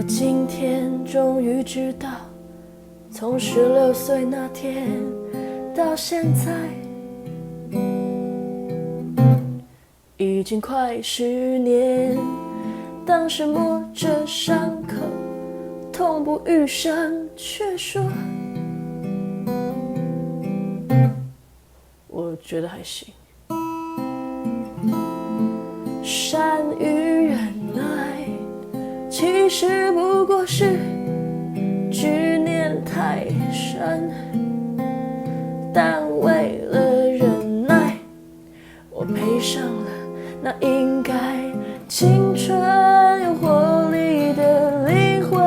今天终于知道，从16岁那天到现在，已经快10年。当时摸着伤口，痛不欲生，却说我觉得还行。善与忍耐，其实不过是执念太深，但为了忍耐，我赔上了那应该青春有活力的灵魂。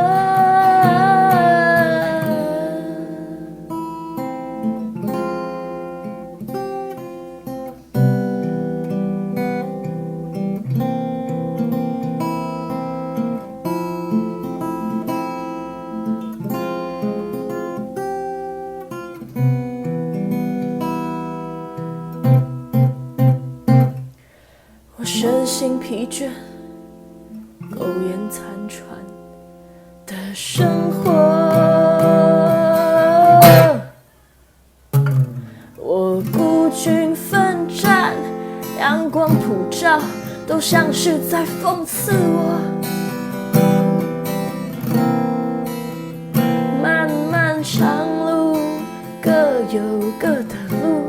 我身心疲倦，苟延残喘的生活，我孤军奋战，阳光普照，都像是在讽刺我。漫漫长路，各有各的路，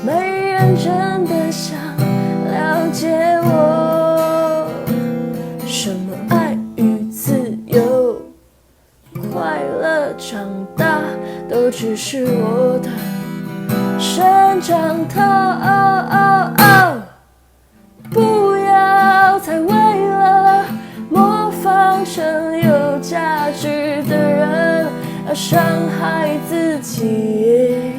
没人真的想了解我，什么爱与自由，快乐长大，都只是我的生长痛。不要再为了模仿成有价值的人而伤害自己，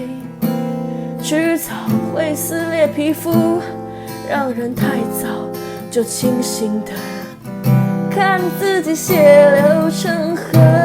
迟早会撕裂皮肤，让人太早就清醒的看自己血流成河。